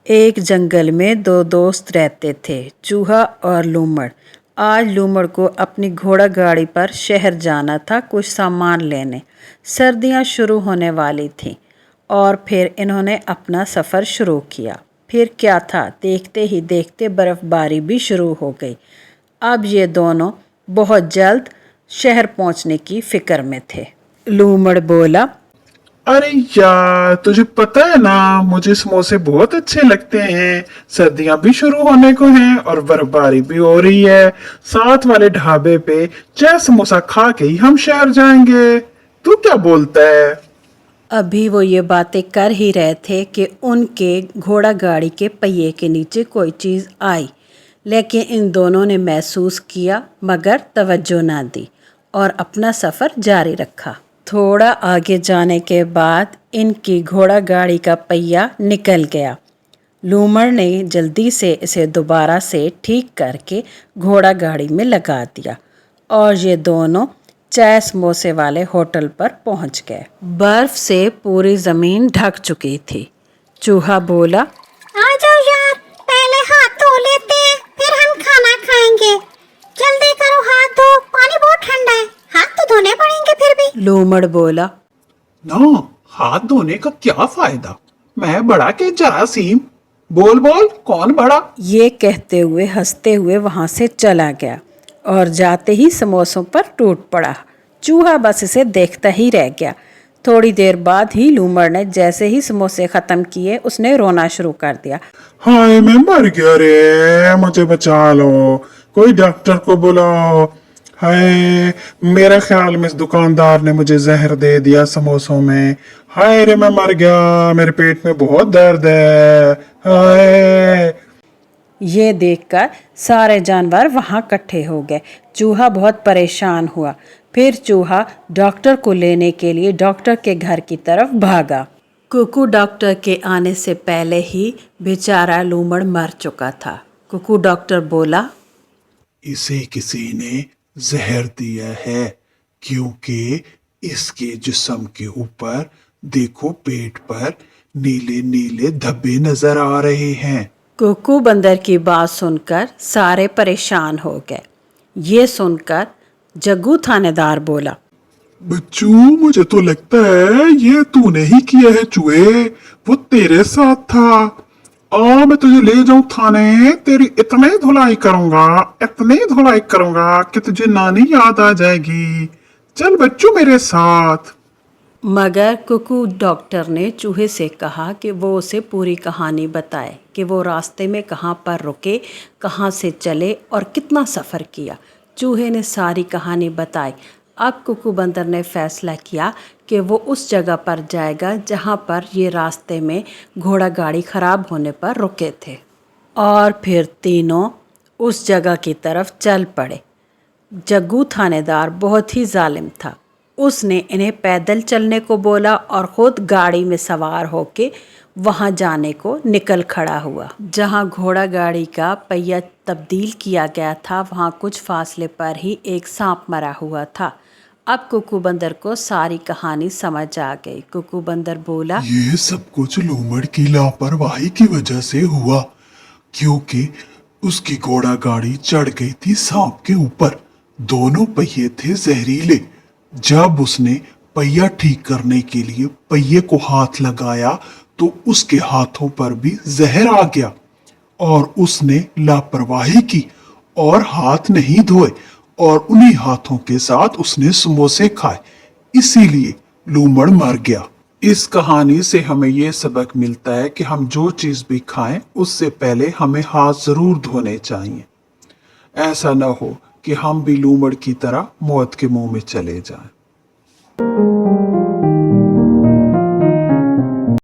एक जंगल में दो दोस्त रहते थे, चूहा और लूमड़। आज लूमड़ को अपनी घोड़ा गाड़ी पर शहर जाना था कुछ सामान लेने। सर्दियां शुरू होने वाली थीं और फिर इन्होंने अपना सफ़र शुरू किया। फिर क्या था, देखते ही देखते बर्फ़बारी भी शुरू हो गई। अब ये दोनों बहुत जल्द शहर पहुंचने की फ़िक्र में थे। लूमड़ बोला, अरे यार, तुझे पता है ना, मुझे समोसे बहुत अच्छे लगते हैं। सर्दियां भी शुरू होने को हैं और बर्फबारी भी हो रही है। साथ वाले ढाबे पे चाय समोसा खा के ही हम शहर जाएंगे। तू क्या बोलता है? अभी वो ये बातें कर ही रहे थे कि उनके घोड़ा गाड़ी के पहिए के नीचे कोई चीज़ आई, लेकिन इन दोनों ने महसूस किया मगर तवज्जो ना दी और अपना सफ़र जारी रखा। थोड़ा आगे जाने के बाद इनकी घोड़ा गाड़ी का पहिया निकल गया। लूमड़ ने जल्दी से इसे दोबारा से ठीक करके घोड़ा गाड़ी में लगा दिया और ये दोनों चाय समोसे वाले होटल पर पहुंच गए। बर्फ से पूरी जमीन ढक चुकी थी। चूहा बोला, आ जाओ यार, पहले हाथ धो लेते हैं, फिर हम खाना खाएंगे। जल्दी करो, हाथ धो, पानी बहुत ठंडा है, हाथ तो धोने पड़ेंगे फिर भी। लूमड़ बोला, ना, हाथ धोने का क्या फायदा? मैं बड़ा के जरासीम। बोल बोल, कौन बड़ा? ये कहते हुए हंसते हुए वहां से चला गया और जाते ही समोसों पर टूट पड़ा। चूहा बस इसे देखता ही रह गया। थोड़ी देर बाद ही लूमड़ ने जैसे ही समोसे ख़त्म किए उसने रोना शुरू कर दिया। हाय, मैं मर गया रे, मुझे बचा लो, कोई डॉक्टर को बुलाओ। हाय, मेरे ख्याल में इस दुकानदार ने मुझे जहर दे दिया समोसों में। हाय रे, मैं मर गया, मेरे पेट में बहुत दर्द है। हाय। ये देखकर सारे जानवर वहां इकट्ठे हो गए। चूहा बहुत परेशान हुआ। फिर चूहा डॉक्टर को लेने के लिए डॉक्टर के घर की तरफ भागा। कुकू डॉक्टर के आने से पहले ही बेचारा लूमड़ मर चुका था। कुकू डॉक्टर बोला, इसे किसी ने जहर दिया है, क्योंकि इसके जिस्म के ऊपर देखो, पेट पर नीले नीले धब्बे नजर आ रहे हैं। कुकू बंदर की बात सुनकर सारे परेशान हो गए। ये सुनकर जग्गू थानेदार बोला, बच्चू, मुझे तो लगता है ये तूने ही किया है चूहे, वो तेरे साथ था। मैं तुझे ले जाऊं थाने, तेरी इतने धुलाई करूंगा, इतनी धुलाई करूंगा कि तुझे नानी याद आ जाएगी। चल बच्चू मेरे साथ। मगर कुकू डॉक्टर ने चूहे से कहा कि वो उसे पूरी कहानी बताए कि वो रास्ते में कहाँ पर रुके, कहाँ से चले और कितना सफ़र किया। चूहे ने सारी कहानी बताई। अब कुकू बंदर ने फैसला किया कि वो उस जगह पर जाएगा जहाँ पर ये रास्ते में घोड़ा गाड़ी ख़राब होने पर रुके थे। और फिर तीनों उस जगह की तरफ चल पड़े। जग्गू थानेदार बहुत ही जालिम था। उसने इन्हें पैदल चलने को बोला और ख़ुद गाड़ी में सवार होके वहाँ जाने को निकल खड़ा हुआ। जहाँ घोड़ा गाड़ी का पहिया तब्दील किया गया था वहाँ कुछ फासले पर ही एक सांप मरा हुआ था। अब कुकू बंदर को सारी कहानी समझ आ गई। कुकू बंदर बोला, ये सब कुछ लूमड़ की लापरवाही की वजह से हुआ, क्योंकि उसकी घोड़ा गाड़ी चढ़ गई थी सांप के ऊपर। दोनों पहिए थे जहरीले। जब उसने पहिया ठीक करने के लिए पहिए को हाथ लगाया तो उसके हाथों पर भी जहर आ गया और उसने लापरवाही की और हाथ नहीं धोए और उन्हीं हाथों के साथ उसने समोसे खाए, इसीलिए लूमड़ मर गया। इस कहानी से हमें यह सबक मिलता है कि हम जो चीज भी खाएं उससे पहले हमें हाथ जरूर धोने चाहिए। ऐसा न हो कि हम भी लूमड़ की तरह मौत के मुंह में चले जाएं।